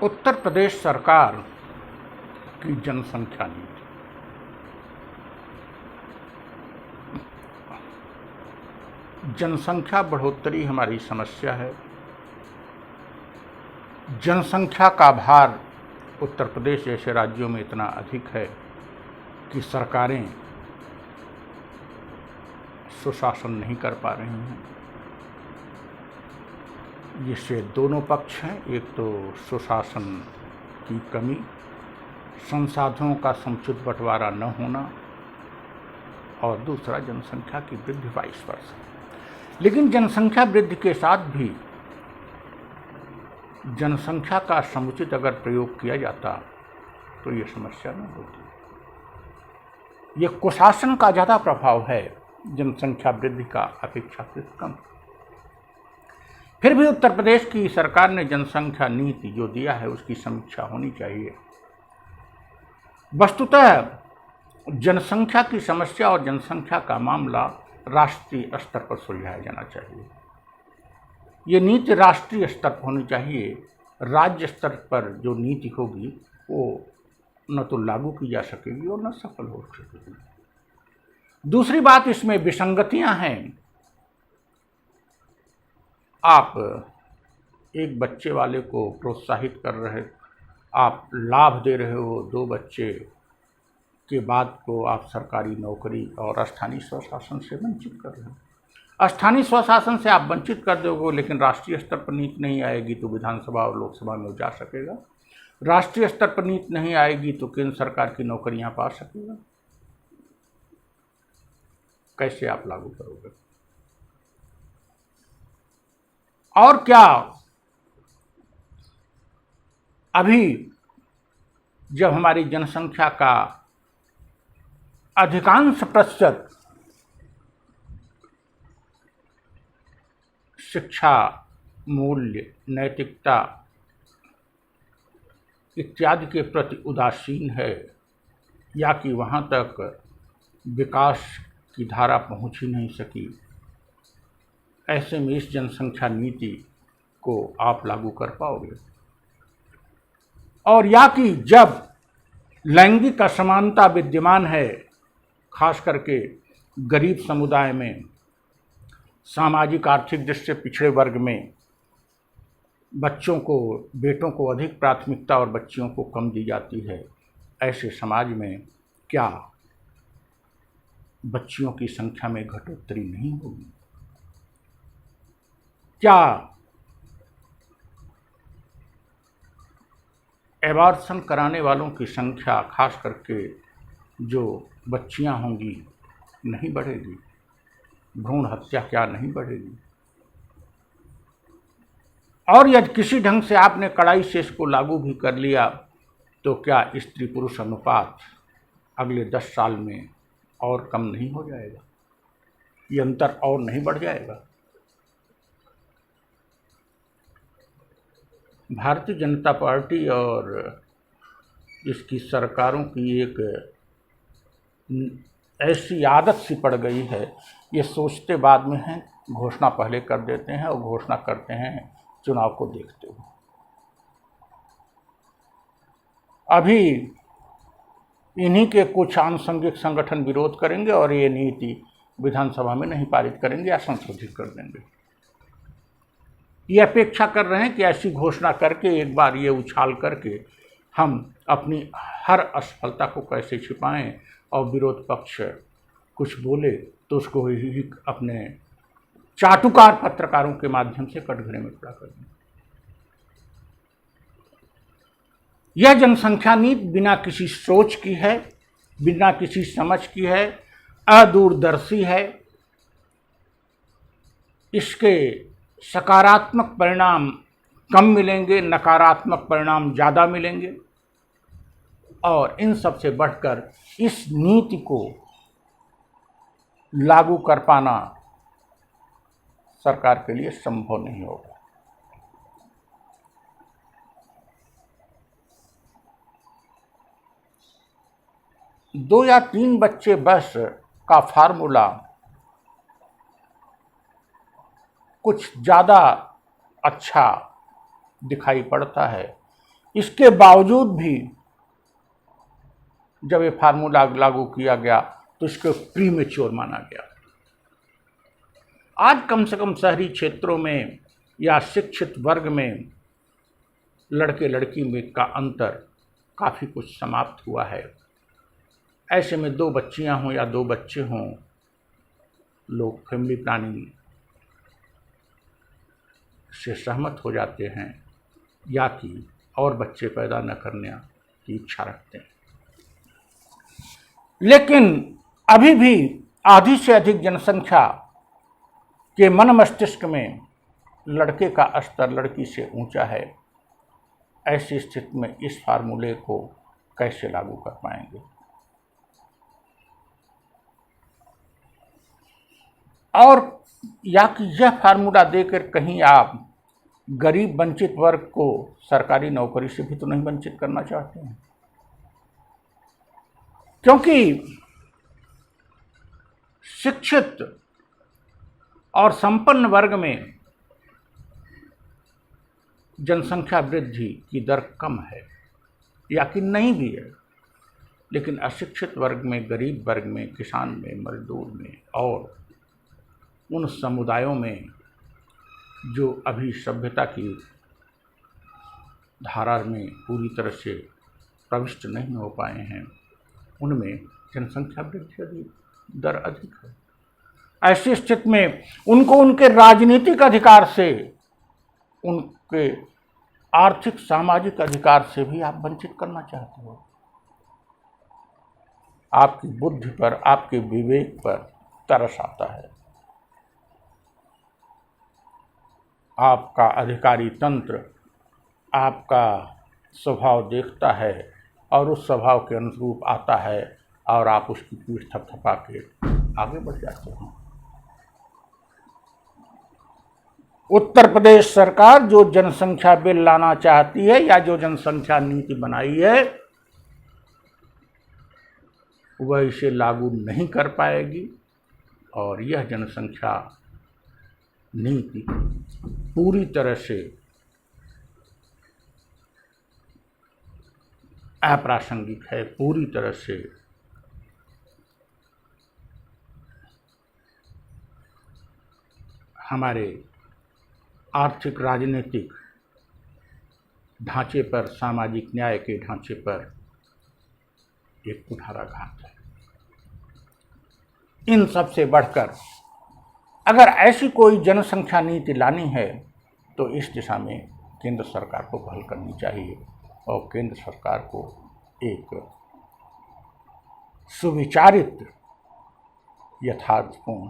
उत्तर प्रदेश सरकार की जनसंख्या नीति। जनसंख्या बढ़ोतरी हमारी समस्या है। जनसंख्या का भार उत्तर प्रदेश जैसे राज्यों में इतना अधिक है कि सरकारें सुशासन नहीं कर पा रही हैं। जिससे दोनों पक्ष हैं, एक तो सुशासन की कमी, संसाधनों का समुचित बंटवारा न होना, और दूसरा जनसंख्या की वृद्धि 22%। लेकिन जनसंख्या वृद्धि के साथ भी जनसंख्या का समुचित अगर प्रयोग किया जाता तो ये समस्या न होती। ये कुशासन का ज़्यादा प्रभाव है जनसंख्या वृद्धि का अपेक्षाकृत कम। फिर भी उत्तर प्रदेश की सरकार ने जनसंख्या नीति जो दिया है उसकी समीक्षा होनी चाहिए। वस्तुतः जनसंख्या की समस्या और जनसंख्या का मामला राष्ट्रीय स्तर पर सुलझाया जाना चाहिए। ये नीति राष्ट्रीय स्तर पर होनी चाहिए। राज्य स्तर पर जो नीति होगी वो न तो लागू की जा सकेगी और न सफल हो सकेगी। दूसरी बात, इसमें विसंगतियां हैं। आप एक बच्चे वाले को प्रोत्साहित कर रहे, आप लाभ दे रहे हो, 2 बच्चे के बाद को आप सरकारी नौकरी और स्थानीय स्वशासन से वंचित कर रहे हो। स्थानीय स्वशासन से आप वंचित कर दोगे, लेकिन राष्ट्रीय स्तर पर नीति नहीं आएगी तो विधानसभा और लोकसभा में जा सकेगा। राष्ट्रीय स्तर पर नीति नहीं आएगी तो केंद्र सरकार की नौकरियां पा सकेगा। कैसे आप लागू करोगे? और क्या अभी जब हमारी जनसंख्या का अधिकांश प्रतिशत शिक्षा, मूल्य, नैतिकता इत्यादि के प्रति उदासीन है, या कि वहाँ तक विकास की धारा पहुँच ही नहीं सकी, ऐसे में इस जनसंख्या नीति को आप लागू कर पाओगे? और या कि जब लैंगिक असमानता विद्यमान है, खास करके गरीब समुदाय में, सामाजिक आर्थिक दृष्टि से पिछड़े वर्ग में बच्चों को, बेटों को अधिक प्राथमिकता और बच्चियों को कम दी जाती है, ऐसे समाज में क्या बच्चियों की संख्या में घटोत्तरी नहीं होगी? क्या एबॉर्शन कराने वालों की संख्या, खास करके जो बच्चियां होंगी, नहीं बढ़ेगी? भ्रूण हत्या क्या नहीं बढ़ेगी? और यदि किसी ढंग से आपने कड़ाई से इसको लागू भी कर लिया तो क्या स्त्री पुरुष अनुपात अगले 10 साल में और कम नहीं हो जाएगा? ये अंतर और नहीं बढ़ जाएगा? भारतीय जनता पार्टी और इसकी सरकारों की एक ऐसी आदत सी पड़ गई है, ये सोचते बाद में हैं, घोषणा पहले कर देते हैं और घोषणा करते हैं चुनाव को देखते हुए। अभी इन्हीं के कुछ आनुषंगिक संगठन विरोध करेंगे और ये नीति विधानसभा में नहीं पारित करेंगे या संशोधित कर देंगे। ये अपेक्षा कर रहे हैं कि ऐसी घोषणा करके एक बार ये उछाल करके हम अपनी हर असफलता को कैसे छिपाएं, और विरोध पक्ष कुछ बोले तो उसको ही अपने चाटुकार पत्रकारों के माध्यम से कटघरे में खड़ा कर दें। यह जनसंख्या नीति बिना किसी सोच की है, बिना किसी समझ की है, अदूरदर्शी है। इसके सकारात्मक परिणाम कम मिलेंगे, नकारात्मक परिणाम ज़्यादा मिलेंगे। और इन सब से बढ़कर इस नीति को लागू कर पाना सरकार के लिए संभव नहीं होगा। 2 या 3 बच्चे बस का फार्मूला कुछ ज़्यादा अच्छा दिखाई पड़ता है, इसके बावजूद भी जब ये फार्मूला लागू किया गया तो इसको प्रीमेच्योर माना गया। आज कम से कम शहरी क्षेत्रों में या शिक्षित वर्ग में लड़के लड़की में का अंतर काफ़ी कुछ समाप्त हुआ है। ऐसे में 2 बच्चियां हों या 2 बच्चे हों, लोग फैमिली प्लानिंग से सहमत हो जाते हैं या कि और बच्चे पैदा न करने की इच्छा रखते हैं। लेकिन अभी भी आधी से अधिक जनसंख्या के मन मस्तिष्क में लड़के का स्तर लड़की से ऊंचा है। ऐसी स्थिति में इस फार्मूले को कैसे लागू कर पाएंगे? और या कि यह फार्मूला देकर कहीं आप गरीब वंचित वर्ग को सरकारी नौकरी से भी तो नहीं वंचित करना चाहते हैं? क्योंकि शिक्षित और संपन्न वर्ग में जनसंख्या वृद्धि की दर कम है या कि नहीं भी है, लेकिन अशिक्षित वर्ग में, गरीब वर्ग में, किसान में, मजदूर में और उन समुदायों में जो अभी सभ्यता की धारा में पूरी तरह से प्रविष्ट नहीं हो पाए हैं, उनमें जनसंख्या वृद्धि दर अधिक है। ऐसी स्थिति में उनको उनके राजनीतिक अधिकार से, उनके आर्थिक सामाजिक अधिकार से भी आप वंचित करना चाहते हो। आपकी बुद्धि पर, आपके विवेक पर तरस आता है। आपका अधिकारी तंत्र आपका स्वभाव देखता है और उस स्वभाव के अनुरूप आता है और आप उसकी पीठ थपथपा के आगे बढ़ जाते हैं। उत्तर प्रदेश सरकार जो जनसंख्या बिल लाना चाहती है या जो जनसंख्या नीति बनाई है, वह इसे लागू नहीं कर पाएगी और यह जनसंख्या नीति पूरी तरह से अप्रासंगिक है, पूरी तरह से हमारे आर्थिक राजनीतिक ढांचे पर, सामाजिक न्याय के ढांचे पर एक कुठाराघात है। इन सब से बढ़कर अगर ऐसी कोई जनसंख्या नीति लानी है तो इस दिशा में केंद्र सरकार को पहल करनी चाहिए और केंद्र सरकार को एक सुविचारित यथार्थपूर्ण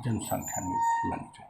जनसंख्या नीति लानी चाहिए।